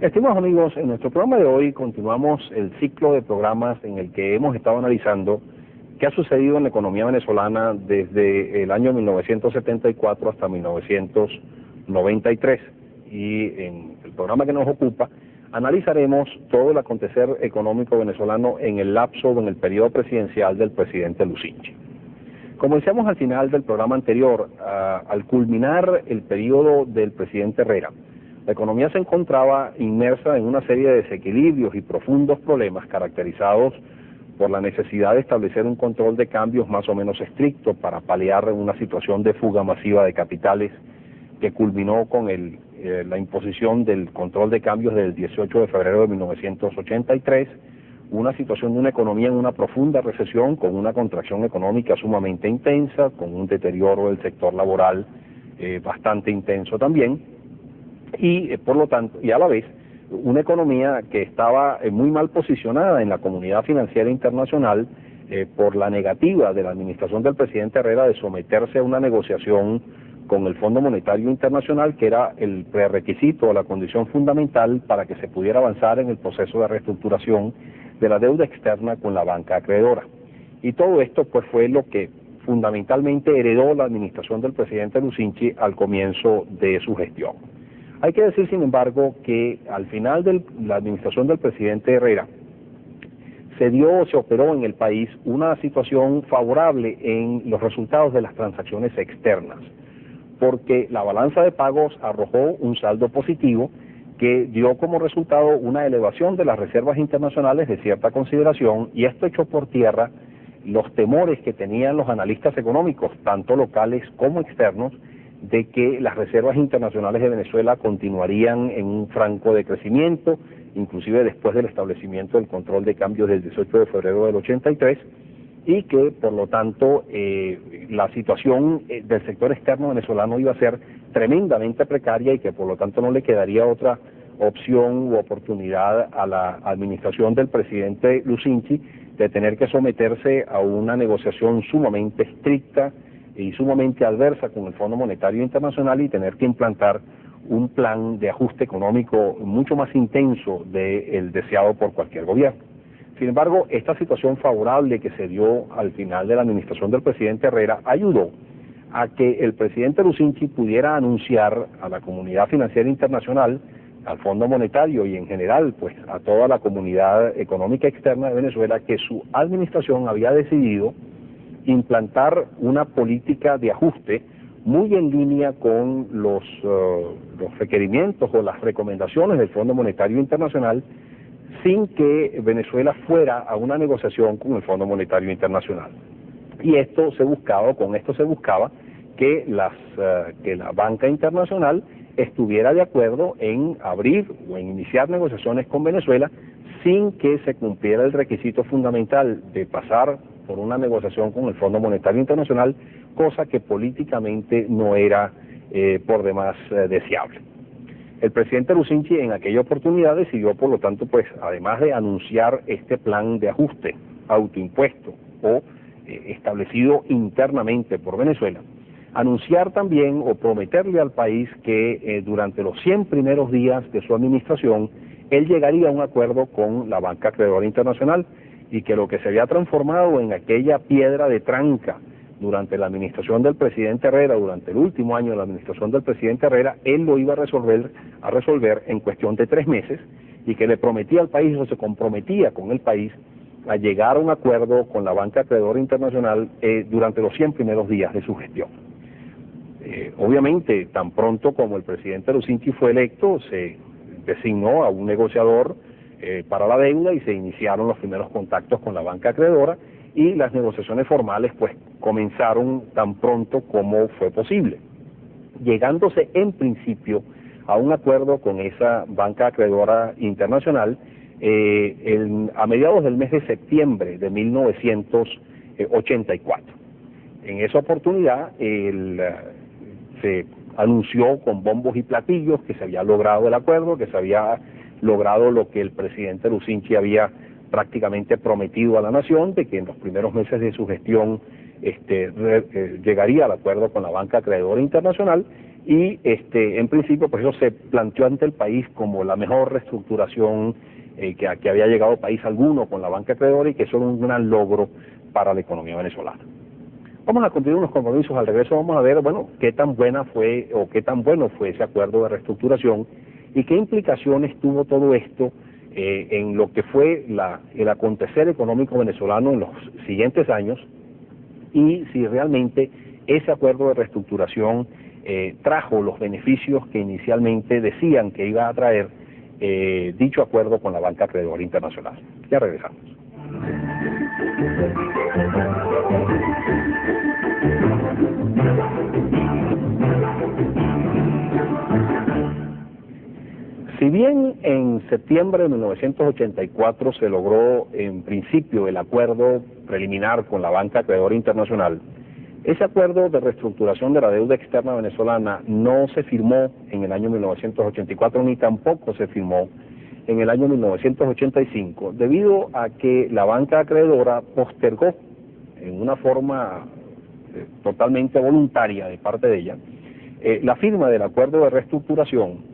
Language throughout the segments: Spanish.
Estimados amigos, en nuestro programa de hoy continuamos el ciclo de programas en el que hemos estado analizando qué ha sucedido en la economía venezolana desde el año 1974 hasta 1993. Y en el programa que nos ocupa analizaremos todo el acontecer económico venezolano en el lapso o en el periodo presidencial del presidente Lucinchi. Como decíamos al final del programa anterior, al culminar el periodo del presidente Herrera, la economía se encontraba inmersa en una serie de desequilibrios y profundos problemas caracterizados por la necesidad de establecer un control de cambios más o menos estricto para paliar una situación de fuga masiva de capitales que culminó con la imposición del control de cambios del 18 de febrero de 1983, una situación de una economía en una profunda recesión con una contracción económica sumamente intensa, con un deterioro del sector laboral bastante intenso también, y por lo tanto, y a la vez, una economía que estaba muy mal posicionada en la comunidad financiera internacional por la negativa de la administración del presidente Herrera de someterse a una negociación con el Fondo Monetario Internacional, que era el prerequisito o la condición fundamental para que se pudiera avanzar en el proceso de reestructuración de la deuda externa con la banca acreedora. Y todo esto pues fue lo que fundamentalmente heredó la administración del presidente Lucinchi al comienzo de su gestión. Hay que decir, sin embargo, que al final de la administración del presidente Herrera se operó en el país una situación favorable en los resultados de las transacciones externas, porque la balanza de pagos arrojó un saldo positivo que dio como resultado una elevación de las reservas internacionales de cierta consideración, y esto echó por tierra los temores que tenían los analistas económicos, tanto locales como externos, de que las reservas internacionales de Venezuela continuarían en un franco de crecimiento, inclusive después del establecimiento del control de cambios del 18 de febrero del 83, y que por lo tanto la situación del sector externo venezolano iba a ser tremendamente precaria y que por lo tanto no le quedaría otra opción u oportunidad a la administración del presidente Lucinchi de tener que someterse a una negociación sumamente estricta y sumamente adversa con el Fondo Monetario Internacional y tener que implantar un plan de ajuste económico mucho más intenso del deseado por cualquier gobierno. Sin embargo, esta situación favorable que se dio al final de la administración del presidente Herrera ayudó a que el presidente Lucinchi pudiera anunciar a la comunidad financiera internacional, al Fondo Monetario y en general pues a toda la comunidad económica externa de Venezuela que su administración había decidido implantar una política de ajuste muy en línea con los requerimientos o las recomendaciones del Fondo Monetario Internacional, sin que Venezuela fuera a una negociación con el Fondo Monetario Internacional. Y con esto se buscaba que la banca internacional estuviera de acuerdo en abrir o en iniciar negociaciones con Venezuela sin que se cumpliera el requisito fundamental de pasar por una negociación con el Fondo Monetario Internacional, cosa que políticamente no era por demás deseable. El presidente Lucinchi en aquella oportunidad decidió, por lo tanto, pues además de anunciar este plan de ajuste autoimpuesto o establecido internamente por Venezuela, anunciar también o prometerle al país que durante los 100 primeros días de su administración él llegaría a un acuerdo con la banca acreedora internacional y que lo que se había transformado en aquella piedra de tranca durante la administración del presidente Herrera, durante el último año de la administración del presidente Herrera, él lo iba a resolver en cuestión de 3 meses, y que le prometía al país o se comprometía con el país a llegar a un acuerdo con la banca acreedora internacional durante los 100 primeros días de su gestión. Obviamente, tan pronto como el presidente Lucinchi fue electo, se designó a un negociador para la deuda y se iniciaron los primeros contactos con la banca acreedora, y las negociaciones formales pues comenzaron tan pronto como fue posible, llegándose en principio a un acuerdo con esa banca acreedora internacional a mediados del mes de septiembre de 1984. En esa oportunidad se anunció con bombos y platillos que se había logrado el acuerdo, que se había logrado lo que el presidente Lucinchi había prácticamente prometido a la nación, de que en los primeros meses de su gestión llegaría al acuerdo con la banca acreedora internacional, y en principio pues eso se planteó ante el país como la mejor reestructuración que había llegado país alguno con la banca acreedora, y que eso era un gran logro para la economía venezolana. Vamos a cumplir unos compromisos. Al regreso vamos a ver, bueno, qué tan buena fue o qué tan bueno fue ese acuerdo de reestructuración y qué implicaciones tuvo todo esto en lo que fue el acontecer económico venezolano en los siguientes años, y si realmente ese acuerdo de reestructuración trajo los beneficios que inicialmente decían que iba a traer dicho acuerdo con la banca acreedora internacional. Ya regresamos. Si bien en septiembre de 1984 se logró en principio el acuerdo preliminar con la banca acreedora internacional, ese acuerdo de reestructuración de la deuda externa venezolana no se firmó en el año 1984 ni tampoco se firmó en el año 1985, debido a que la banca acreedora postergó en una forma totalmente voluntaria de parte de ella la firma del acuerdo de reestructuración,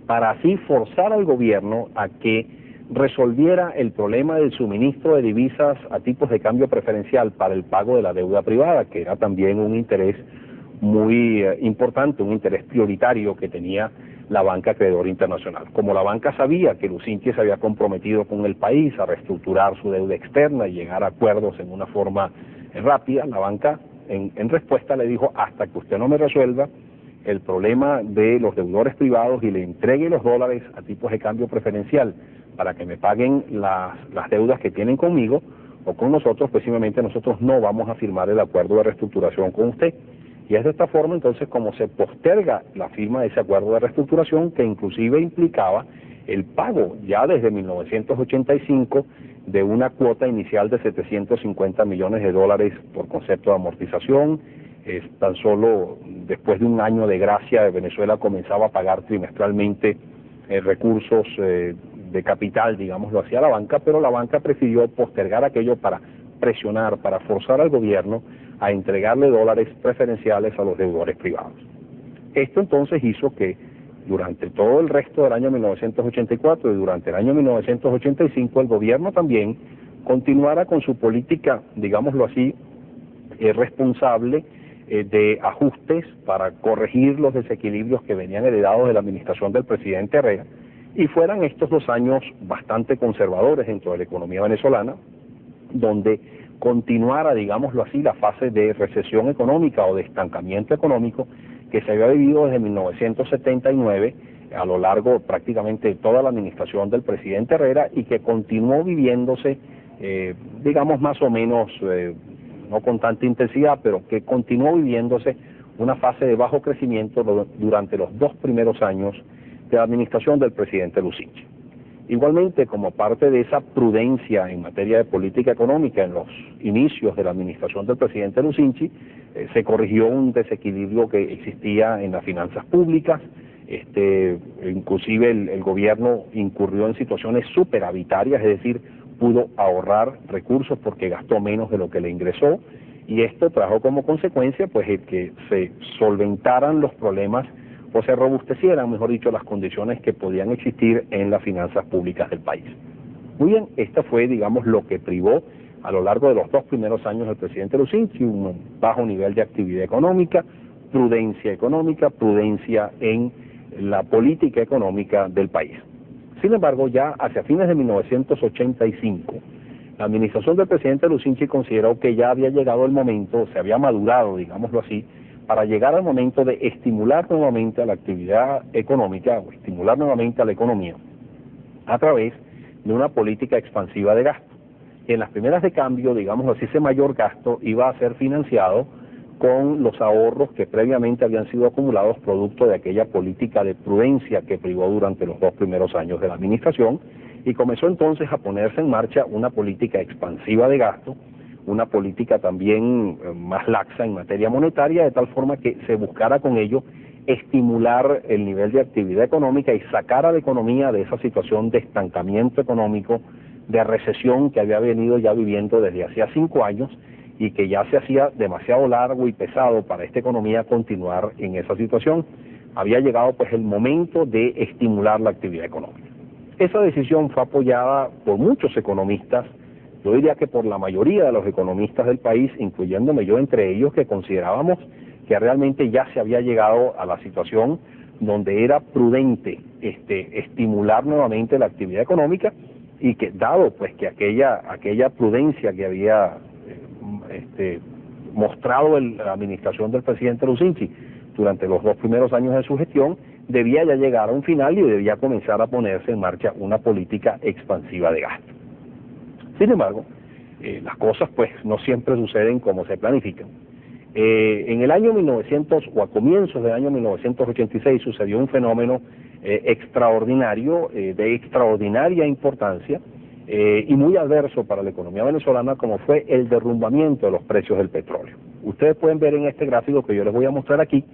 para así forzar al gobierno a que resolviera el problema del suministro de divisas a tipos de cambio preferencial para el pago de la deuda privada, que era también un interés muy importante, un interés prioritario que tenía la banca acreedora internacional. Como la banca sabía que Lusinchi se había comprometido con el país a reestructurar su deuda externa y llegar a acuerdos en una forma rápida, la banca en respuesta le dijo: hasta que usted no me resuelva el problema de los deudores privados y le entregue los dólares a tipos de cambio preferencial para que me paguen las deudas que tienen conmigo o con nosotros, pues simplemente nosotros no vamos a firmar el acuerdo de reestructuración con usted. Y es de esta forma entonces como se posterga la firma de ese acuerdo de reestructuración, que inclusive implicaba el pago ya desde 1985 de una cuota inicial de 750 millones de dólares por concepto de amortización. Tan solo después de un año de gracia, Venezuela comenzaba a pagar trimestralmente recursos de capital, digámoslo así, a la banca, pero la banca prefirió postergar aquello para presionar, para forzar al gobierno a entregarle dólares preferenciales a los deudores privados. Esto entonces hizo que durante todo el resto del año 1984 y durante el año 1985 el gobierno también continuara con su política, digámoslo así, responsable de ajustes para corregir los desequilibrios que venían heredados de la administración del presidente Herrera, y fueran estos 2 años bastante conservadores dentro de la economía venezolana, donde continuara, digámoslo así, la fase de recesión económica o de estancamiento económico que se había vivido desde 1979 a lo largo prácticamente de toda la administración del presidente Herrera, y que continuó viviéndose, digamos más o menos, no con tanta intensidad, pero que continuó viviéndose una fase de bajo crecimiento durante los 2 primeros años de la administración del presidente Lusinchi. Igualmente, como parte de esa prudencia en materia de política económica en los inicios de la administración del presidente Lusinchi, se corrigió un desequilibrio que existía en las finanzas públicas. Inclusive el gobierno incurrió en situaciones superavitarias, es decir, pudo ahorrar recursos porque gastó menos de lo que le ingresó, y esto trajo como consecuencia pues el que se solventaran los problemas o se robustecieran, mejor dicho, las condiciones que podían existir en las finanzas públicas del país. Muy bien, esta fue, digamos, lo que privó a lo largo de los 2 primeros años del presidente Lusinchi: un bajo nivel de actividad económica, prudencia en la política económica del país. Sin embargo, ya hacia fines de 1985, la administración del presidente Lusinchi consideró que ya había llegado el momento, se había madurado, digámoslo así, para llegar al momento de estimular nuevamente a la actividad económica o estimular nuevamente a la economía a través de una política expansiva de gasto. Y en las primeras de cambio, digámoslo así, ese mayor gasto iba a ser financiado con los ahorros que previamente habían sido acumulados producto de aquella política de prudencia que privó durante los 2 primeros años de la administración, y comenzó entonces a ponerse en marcha una política expansiva de gasto, una política también más laxa en materia monetaria, de tal forma que se buscara con ello estimular el nivel de actividad económica y sacar a la economía de esa situación de estancamiento económico, de recesión que había venido ya viviendo desde hacía 5 años, y que ya se hacía demasiado largo y pesado para esta economía continuar en esa situación. Había llegado pues el momento de estimular la actividad económica. Esa decisión fue apoyada por muchos economistas, yo diría que por la mayoría de los economistas del país, incluyéndome yo entre ellos, que considerábamos que realmente ya se había llegado a la situación donde era prudente estimular nuevamente la actividad económica, y que dado pues que aquella prudencia que había mostrado la administración del presidente Lucinchi durante los 2 primeros años de su gestión, debía ya llegar a un final y debía comenzar a ponerse en marcha una política expansiva de gasto. Sin embargo, las cosas pues no siempre suceden como se planifican. En el año 1900 o a comienzos del año 1986 sucedió un fenómeno extraordinario, de extraordinaria importancia y muy adverso para la economía venezolana, como fue el derrumbamiento de los precios del petróleo. Ustedes pueden ver en este gráfico que yo les voy a mostrar aquí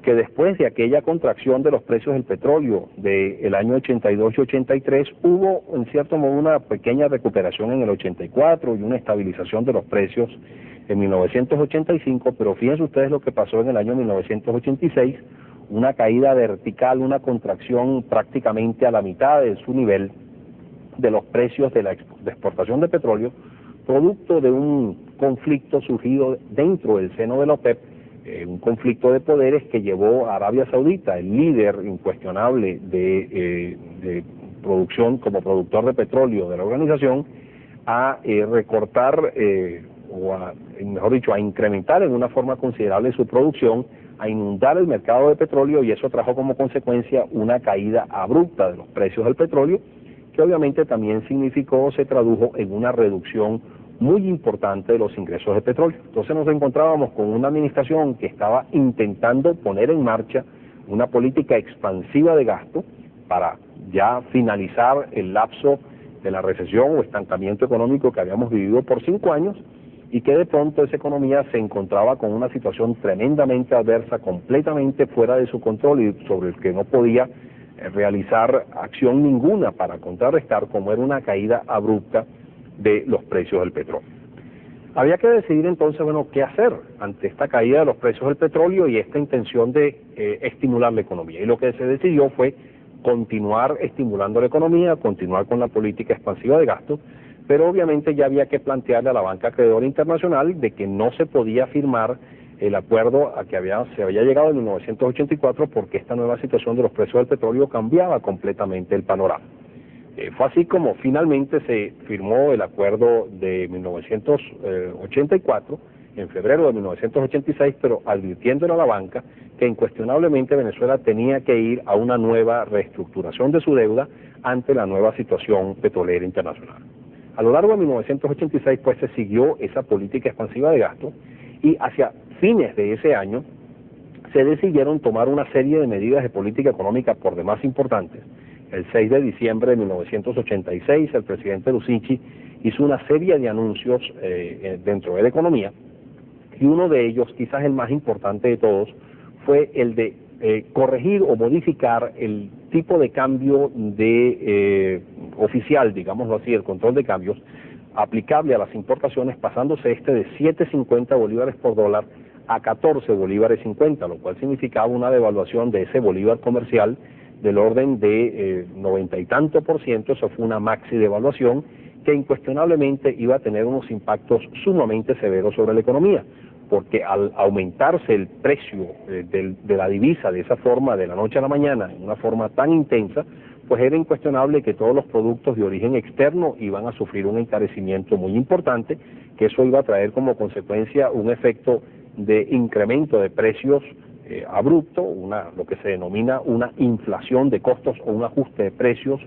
que después de aquella contracción de los precios del petróleo del año 82 y 83 hubo en cierto modo una pequeña recuperación en el 84 y una estabilización de los precios en 1985, pero fíjense ustedes lo que pasó en el año 1986, una caída vertical, una contracción prácticamente a la mitad de su nivel de los precios de exportación de petróleo, producto de un conflicto surgido dentro del seno de la OPEP, un conflicto de poderes que llevó a Arabia Saudita, el líder incuestionable de producción como productor de petróleo de la organización, a recortar mejor dicho, a incrementar en una forma considerable su producción, a inundar el mercado de petróleo, y eso trajo como consecuencia una caída abrupta de los precios del petróleo, que obviamente también se tradujo en una reducción muy importante de los ingresos de petróleo. Entonces nos encontrábamos con una administración que estaba intentando poner en marcha una política expansiva de gasto para ya finalizar el lapso de la recesión o estancamiento económico que habíamos vivido por 5 años, y que de pronto esa economía se encontraba con una situación tremendamente adversa, completamente fuera de su control y sobre el que no podía realizar acción ninguna para contrarrestar, como era una caída abrupta de los precios del petróleo. Había que decidir entonces, bueno, qué hacer ante esta caída de los precios del petróleo y esta intención de estimular la economía. Y lo que se decidió fue continuar estimulando la economía, continuar con la política expansiva de gasto, pero obviamente ya había que plantearle a la banca acreedora internacional de que no se podía firmar el acuerdo a que se había llegado en 1984, porque esta nueva situación de los precios del petróleo cambiaba completamente el panorama. Fue así como finalmente se firmó el acuerdo de 1984, en febrero de 1986, pero advirtiéndole a la banca que incuestionablemente Venezuela tenía que ir a una nueva reestructuración de su deuda ante la nueva situación petrolera internacional. A lo largo de 1986 pues se siguió esa política expansiva de gasto, y hacia fines de ese año se decidieron tomar una serie de medidas de política económica por demás importantes. El 6 de diciembre de 1986 el presidente Lucinchi hizo una serie de anuncios dentro de la economía, y uno de ellos, quizás el más importante de todos, fue el de corregir o modificar el tipo de cambio oficial, digámoslo así, el control de cambios aplicable a las importaciones, pasándose de 7.50 bolívares por dólar a 14 bolívares 50, lo cual significaba una devaluación de ese bolívar comercial del orden de 90 y tanto por ciento. Eso fue una maxi devaluación que incuestionablemente iba a tener unos impactos sumamente severos sobre la economía, porque al aumentarse el precio de la divisa de esa forma, de la noche a la mañana, en una forma tan intensa, pues era incuestionable que todos los productos de origen externo iban a sufrir un encarecimiento muy importante, que eso iba a traer como consecuencia un efecto de incremento de precios abrupto, lo que se denomina una inflación de costos o un ajuste de precios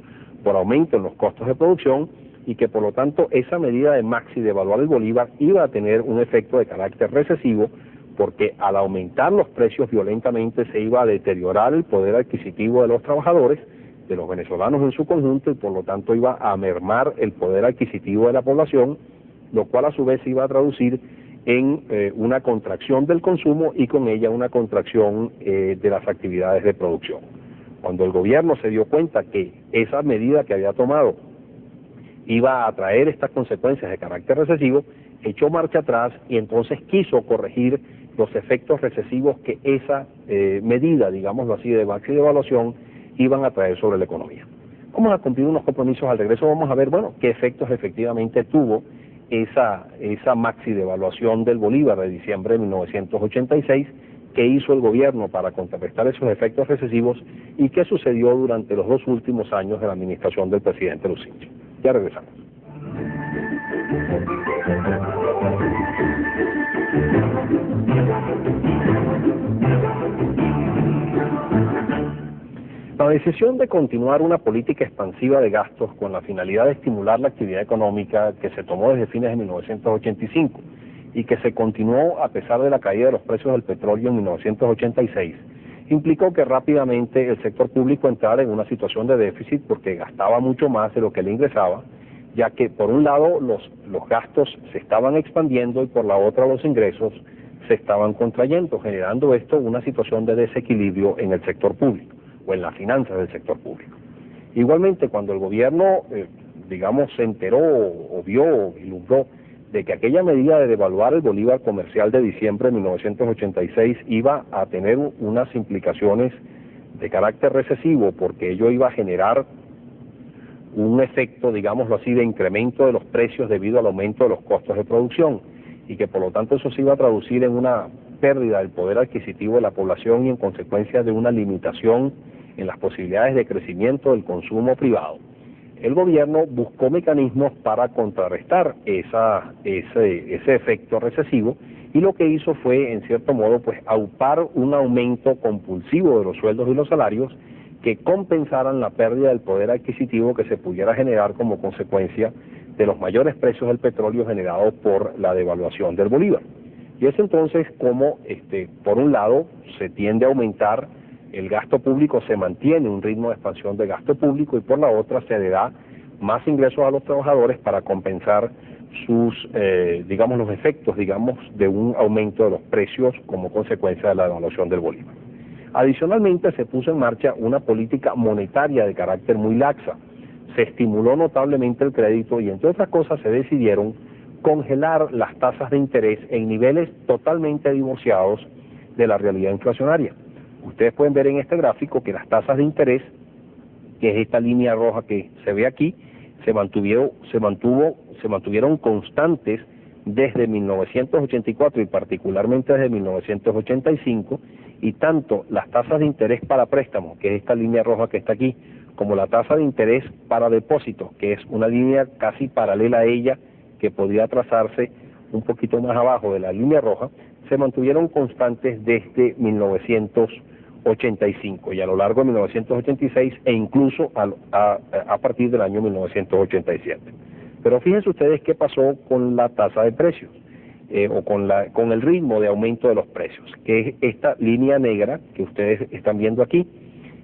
por aumento en los costos de producción, y que por lo tanto esa medida de maxi de evaluar el bolívar iba a tener un efecto de carácter recesivo, porque al aumentar los precios violentamente se iba a deteriorar el poder adquisitivo de los trabajadores, de los venezolanos en su conjunto, y por lo tanto iba a mermar el poder adquisitivo de la población, lo cual a su vez iba a traducir en una contracción del consumo y con ella una contracción de las actividades de producción. Cuando el gobierno se dio cuenta que esa medida que había tomado iba a traer estas consecuencias de carácter recesivo, echó marcha atrás y entonces quiso corregir los efectos recesivos que esa medida, digámoslo así, de maxi devaluación iban a traer sobre la economía. Vamos a cumplir unos compromisos al regreso, vamos a ver, bueno, qué efectos efectivamente tuvo esa maxi devaluación del bolívar de diciembre de 1986, qué hizo el gobierno para contrarrestar esos efectos recesivos y qué sucedió durante los 2 últimos años de la administración del presidente Lucinchi. Ya regresamos. La decisión de continuar una política expansiva de gastos con la finalidad de estimular la actividad económica que se tomó desde fines de 1985 y que se continuó a pesar de la caída de los precios del petróleo en 1986, implicó que rápidamente el sector público entrara en una situación de déficit porque gastaba mucho más de lo que le ingresaba, ya que por un lado los gastos se estaban expandiendo y por la otra los ingresos se estaban contrayendo, generando esto una situación de desequilibrio en el sector público o en las finanzas del sector público. Igualmente, cuando el gobierno, se enteró o vio o ilumbró de que aquella medida de devaluar el bolívar comercial de diciembre de 1986 iba a tener unas implicaciones de carácter recesivo, porque ello iba a generar un efecto, digámoslo así, de incremento de los precios debido al aumento de los costos de producción, y que por lo tanto eso se iba a traducir en una pérdida del poder adquisitivo de la población y en consecuencia de una limitación en las posibilidades de crecimiento del consumo privado. El gobierno buscó mecanismos para contrarrestar ese efecto recesivo, y lo que hizo fue, en cierto modo, aupar un aumento compulsivo de los sueldos y los salarios que compensaran la pérdida del poder adquisitivo que se pudiera generar como consecuencia de los mayores precios del petróleo generados por la devaluación del bolívar. Y es entonces como, por un lado, se tiende a aumentar el gasto público, se mantiene un ritmo de expansión de gasto público, y por la otra se le da más ingresos a los trabajadores para compensar sus, los efectos, de un aumento de los precios como consecuencia de la devaluación del bolívar. Adicionalmente, se puso en marcha una política monetaria de carácter muy laxa. Se estimuló notablemente el crédito y, entre otras cosas, se decidieron congelar las tasas de interés en niveles totalmente divorciados de la realidad inflacionaria. Ustedes pueden ver en este gráfico que las tasas de interés, que es esta línea roja que se ve aquí, se mantuvieron constantes desde 1984 y particularmente desde 1985, y tanto las tasas de interés para préstamos, que es esta línea roja que está aquí, como la tasa de interés para depósitos, que es una línea casi paralela a ella, que podría trazarse un poquito más abajo de la línea roja, se mantuvieron constantes desde 1985 y a lo largo de 1986 e incluso a partir del año 1987. Pero fíjense ustedes qué pasó con la tasa de precios, con el ritmo de aumento de los precios, que es esta línea negra que ustedes están viendo aquí.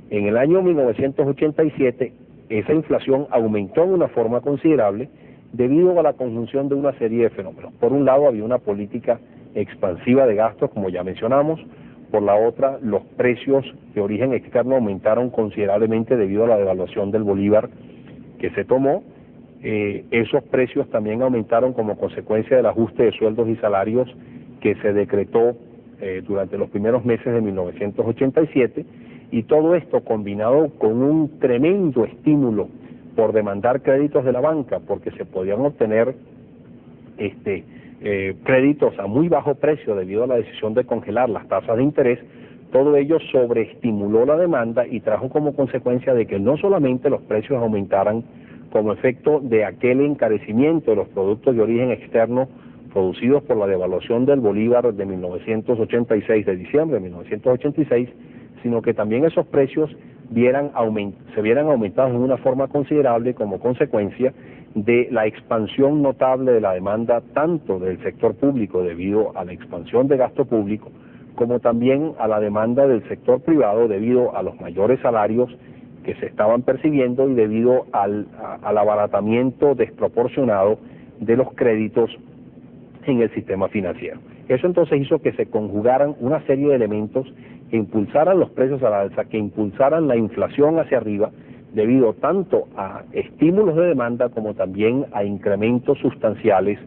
En el año 1987 esa inflación aumentó de una forma considerable debido a la conjunción de una serie de fenómenos. Por un lado, había una política expansiva de gastos, como ya mencionamos. Por la otra, los precios de origen externo aumentaron considerablemente debido a la devaluación del bolívar que se tomó. Esos precios también aumentaron como consecuencia del ajuste de sueldos y salarios que se decretó durante los primeros meses de 1987, y todo esto combinado con un tremendo estímulo por demandar créditos de la banca, porque se podían obtener créditos a muy bajo precio debido a la decisión de congelar las tasas de interés. Todo ello sobreestimuló la demanda y trajo como consecuencia de que no solamente los precios aumentaran como efecto de aquel encarecimiento de los productos de origen externo producidos por la devaluación del bolívar de 1986, de diciembre de 1986, sino que también esos precios se vieran aumentados en una forma considerable como consecuencia de la expansión notable de la demanda tanto del sector público debido a la expansión de gasto público, como también a la demanda del sector privado debido a los mayores salarios que se estaban percibiendo y debido al abaratamiento desproporcionado de los créditos en el sistema financiero. Eso entonces hizo que se conjugaran una serie de elementos que impulsaran los precios a la alza, que impulsaran la inflación hacia arriba, debido tanto a estímulos de demanda como también a incrementos sustanciales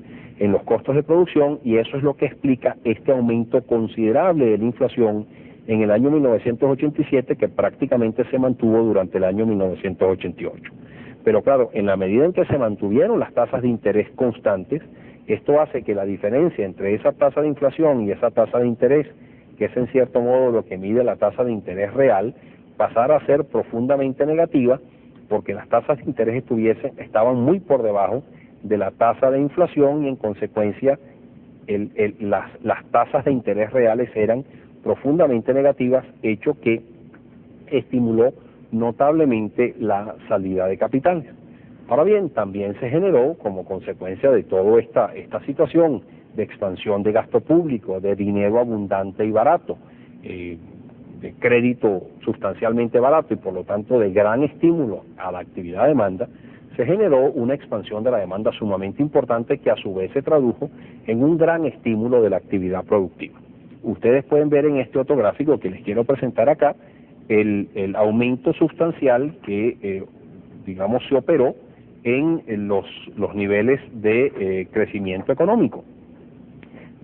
en los costos de producción, y eso es lo que explica este aumento considerable de la inflación en el año 1987, que prácticamente se mantuvo durante el año 1988. Pero claro, en la medida en que se mantuvieron las tasas de interés constantes, esto hace que la diferencia entre esa tasa de inflación y esa tasa de interés, que es en cierto modo lo que mide la tasa de interés real, pasara a ser profundamente negativa, porque las tasas de interés estaban muy por debajo de la tasa de inflación, y en consecuencia las tasas de interés reales eran profundamente negativas, hecho que estimuló notablemente la salida de capitales. Ahora bien, también se generó, como consecuencia de toda esta situación de expansión de gasto público, de dinero abundante y barato, de crédito sustancialmente barato y por lo tanto de gran estímulo a la actividad de demanda, se generó una expansión de la demanda sumamente importante, que a su vez se tradujo en un gran estímulo de la actividad productiva. Ustedes pueden ver en este otro gráfico que les quiero presentar acá el aumento sustancial que digamos se operó en los niveles de crecimiento económico.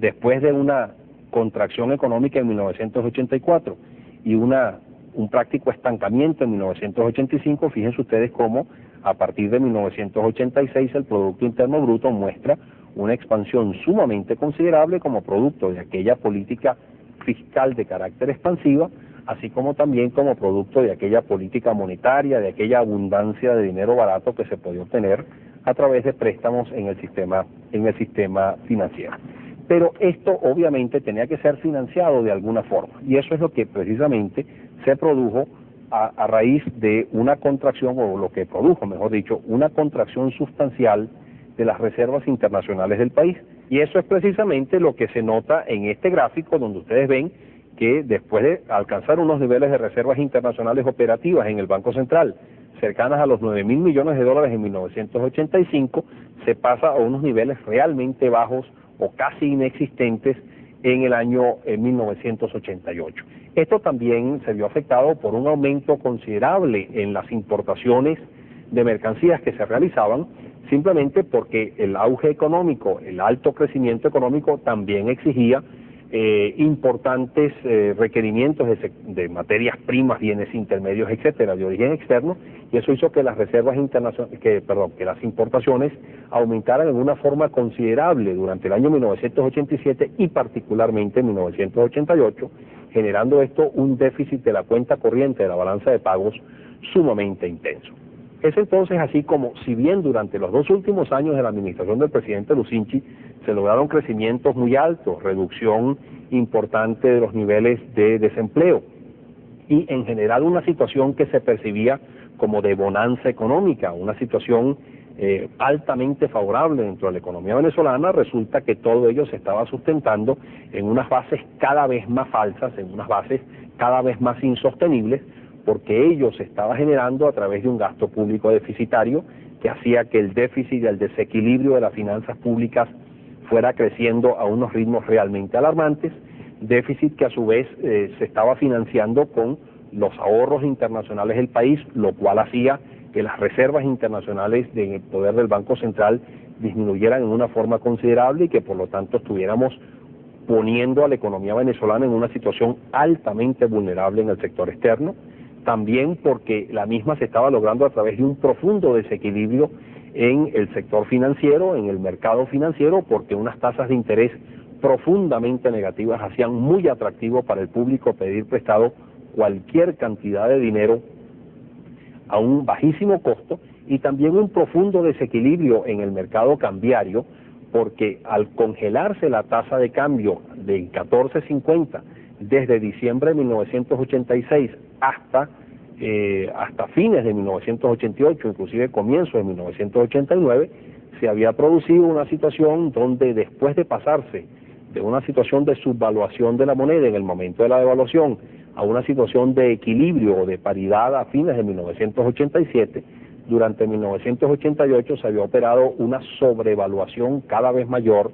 Después de una contracción económica en 1984 y un práctico estancamiento en 1985, fíjense ustedes cómo a partir de 1986 el Producto Interno Bruto muestra una expansión sumamente considerable como producto de aquella política fiscal de carácter expansiva, así como también como producto de aquella política monetaria, de aquella abundancia de dinero barato que se podía obtener a través de préstamos en el sistema financiero. Pero esto obviamente tenía que ser financiado de alguna forma, y eso es lo que precisamente se produjo a raíz de una contracción, o lo que produjo, mejor dicho, una contracción sustancial de las reservas internacionales del país. Y eso es precisamente lo que se nota en este gráfico, donde ustedes ven que después de alcanzar unos niveles de reservas internacionales operativas en el Banco Central cercanas a los 9.000 millones de dólares en 1985, se pasa a unos niveles realmente bajos o casi inexistentes en el año 1988. Esto también se vio afectado por un aumento considerable en las importaciones de mercancías que se realizaban, simplemente porque el auge económico, el alto crecimiento económico también exigía importantes requerimientos de materias primas, bienes intermedios, etcétera, de origen externo, y eso hizo que las reservas internacionales, que las importaciones aumentaran en una forma considerable durante el año 1987 y particularmente en 1988, generando esto un déficit de la cuenta corriente de la balanza de pagos sumamente intenso. Es entonces así como, si bien durante los 2 últimos años de la administración del presidente Lucinchi se lograron crecimientos muy altos, reducción importante de los niveles de desempleo y en general una situación que se percibía como de bonanza económica, una situación altamente favorable dentro de la economía venezolana, resulta que todo ello se estaba sustentando en unas bases cada vez más falsas, en unas bases cada vez más insostenibles, porque ello se estaba generando a través de un gasto público deficitario que hacía que el déficit y el desequilibrio de las finanzas públicas fuera creciendo a unos ritmos realmente alarmantes, déficit que a su vez se estaba financiando con los ahorros internacionales del país, lo cual hacía que las reservas internacionales en el poder del Banco Central disminuyeran en una forma considerable y que por lo tanto estuviéramos poniendo a la economía venezolana en una situación altamente vulnerable en el sector externo. También porque la misma se estaba logrando a través de un profundo desequilibrio en el sector financiero, en el mercado financiero, porque unas tasas de interés profundamente negativas hacían muy atractivo para el público pedir prestado cualquier cantidad de dinero a un bajísimo costo, y también un profundo desequilibrio en el mercado cambiario, porque al congelarse la tasa de cambio de 14.50 desde diciembre de 1986 hasta fines de 1988, inclusive comienzo de 1989, se había producido una situación donde después de pasarse de una situación de subvaluación de la moneda en el momento de la devaluación a una situación de equilibrio o de paridad a fines de 1987, durante 1988 se había operado una sobrevaluación cada vez mayor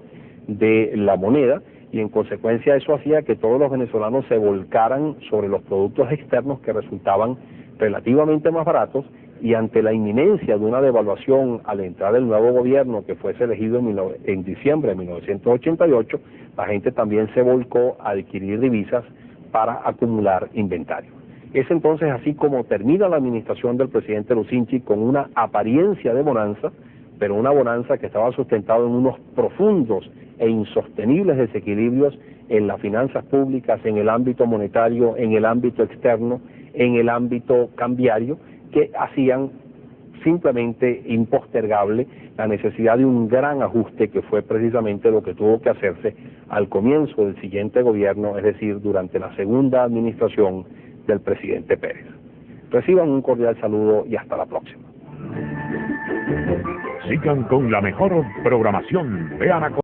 de la moneda, y en consecuencia eso hacía que todos los venezolanos se volcaran sobre los productos externos que resultaban relativamente más baratos, y ante la inminencia de una devaluación al entrar el nuevo gobierno que fuese elegido en diciembre de 1988, la gente también se volcó a adquirir divisas para acumular inventario. Es entonces así como termina la administración del presidente Lucinchi con una apariencia de bonanza, pero una bonanza que estaba sustentada en unos profundos e insostenibles desequilibrios en las finanzas públicas, en el ámbito monetario, en el ámbito externo, en el ámbito cambiario, que hacían simplemente impostergable la necesidad de un gran ajuste, que fue precisamente lo que tuvo que hacerse al comienzo del siguiente gobierno, es decir, durante la segunda administración del presidente Pérez. Reciban un cordial saludo y hasta la próxima. Sigan con la mejor programación de Anaco.